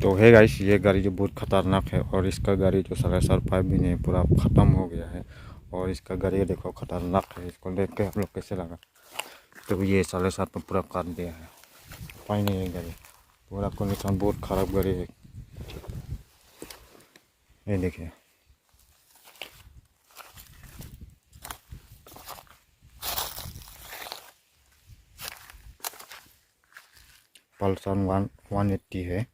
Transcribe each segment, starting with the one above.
तो है गाइस, ये गाड़ी जो बहुत ख़तरनाक है और इसका गाड़ी जो सलेंसर पाइप भी नहीं पूरा ख़त्म हो गया है। और इसका गाड़ी देखो ख़तरनाक है, इसको देख के हम लोग कैसे लगा। तो ये सलेंसर पर पूरा काट दिया है, पाई नहीं है गाड़ी, पूरा कंडीशन बहुत ख़राब गाड़ी है। ये देखिए पल्सर 180 है,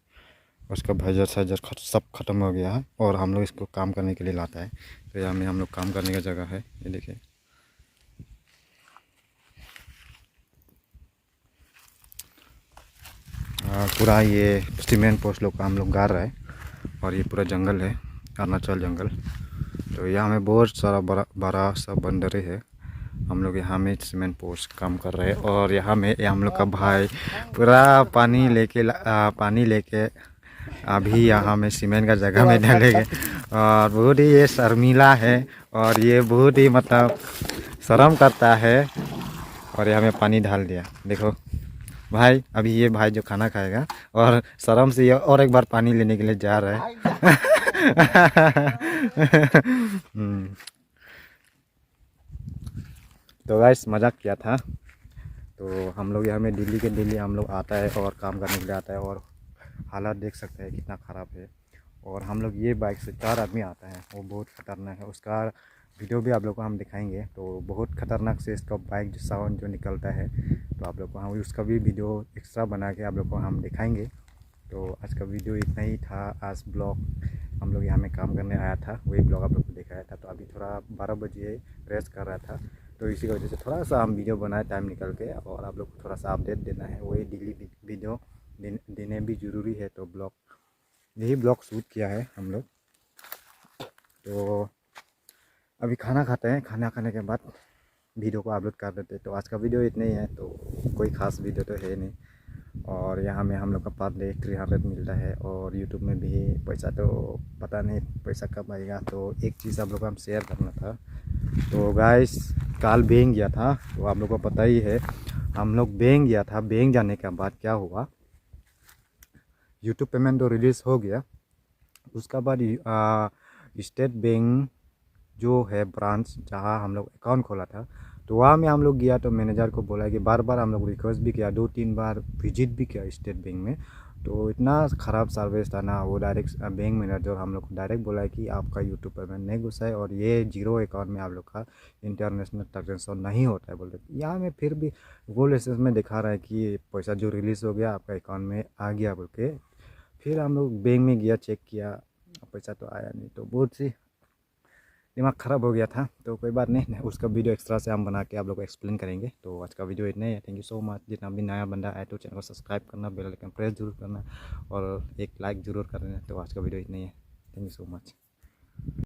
उसका भाइजर साइजर सब खत्म हो गया है और हम लोग इसको काम करने के लिए लाता है। तो यहाँ में हम लोग काम करने की जगह है, ये देखिए। पूरा ये सीमेंट पोस्ट लोग का हम लोग गाड़ रहा है और ये पूरा जंगल है, अरुणाचल जंगल। तो यहाँ में बहुत सारा बड़ा बड़ा सा बंदरे है। हम लोग यहाँ में सीमेंट पोस्ट काम कर रहे हैं और यहाँ में हम लोग का भाई पूरा पानी लेके अभी यहाँ में सीमेंट का जगह में डालेंगे। और बहुत ही ये शर्मीला है और ये बहुत ही मतलब शर्म करता है। और यहाँ में पानी डाल दिया, देखो भाई। अभी ये भाई जो खाना खाएगा और शर्म से ये और एक बार पानी लेने के लिए जा रहा है। तो गाइस मजाक किया था। तो हम लोग यहाँ में दिल्ली के दिल्ली हम लोग आता है और काम करने के लिए आता है और हालात देख सकते हैं कितना ख़राब है। और हम लोग ये बाइक से 4 आदमी आता है, वो बहुत ख़तरनाक है। उसका वीडियो भी आप लोग को हम दिखाएंगे। तो बहुत ख़तरनाक से इसका बाइक जो साउंड जो निकलता है, तो आप लोग को हम उसका भी वीडियो एक्स्ट्रा बना के आप लोग को हम दिखाएंगे। तो आज का वीडियो इतना ही था। आज ब्लॉग हम लोग यहाँ में काम करने आया था, वही ब्लॉग आप लोग को दिखाया था। तो अभी थोड़ा 12 बजे रेस्ट कर रहा था, तो इसी की वजह से थोड़ा सा हम वीडियो बनाए टाइम निकल के। और आप लोग को थोड़ा सा अपडेट देना है, वही डेली वीडियो देने भी ज़रूरी है। तो यही ब्लॉग शूट किया है हम लोग। तो अभी खाना खाते हैं, खाना खाने के बाद वीडियो को अपलोड कर देते। तो आज का वीडियो इतना ही है, तो कोई ख़ास वीडियो तो है नहीं। और यहाँ में हम लोग का पर डे 300 मिलता है और यूट्यूब में भी पैसा तो पता नहीं पैसा कब आएगा। तो एक चीज़ आप लोग को हम शेयर करना था। तो गाइस कल बेंग गया था, तो आप लोग को पता ही है। हम लोग बेंग गया था, बेंग जाने के बाद क्या हुआ, यूट्यूब पेमेंट तो रिलीज़ हो गया। उसका बाद स्टेट बैंक जो है ब्रांच जहाँ हम लोग अकाउंट खोला था, तो वहाँ में हम लोग गया। तो मैनेजर को बोला कि बार बार हम लोग रिक्वेस्ट भी किया, 2-3 बार विजिट भी किया स्टेट बैंक में। तो इतना ख़राब सर्विस था ना, वो डायरेक्ट बैंक मैनेजर हम लोग को डायरेक्ट बोला कि आपका यूट्यूब पेमेंट नहीं घुसा है और ये जीरो अकाउंट में आप लोग का इंटरनेशनल ट्रांजेक्शन नहीं होता है बोल रहे। यहाँ में फिर भी गोल्ड एसेस में दिखा रहा है कि पैसा जो रिलीज़ हो गया आपका अकाउंट में आ गया बोल के। फिर हम लोग बैंक में गया, चेक किया, पैसा तो आया नहीं। तो बहुत सी दिमाग ख़राब हो गया था। तो कोई बात नहीं, उसका वीडियो एक्स्ट्रा से हम बना के आप लोग को एक्सप्लेन करेंगे। तो आज का वीडियो इतना ही है। Thank you so much. जितना भी नया बंदा आए तो चैनल को सब्सक्राइब करना, बेल आइकन प्रेस जरूर करना और एक लाइक ज़रूर करना। तो आज का वीडियो इतना ही है। Thank you so much.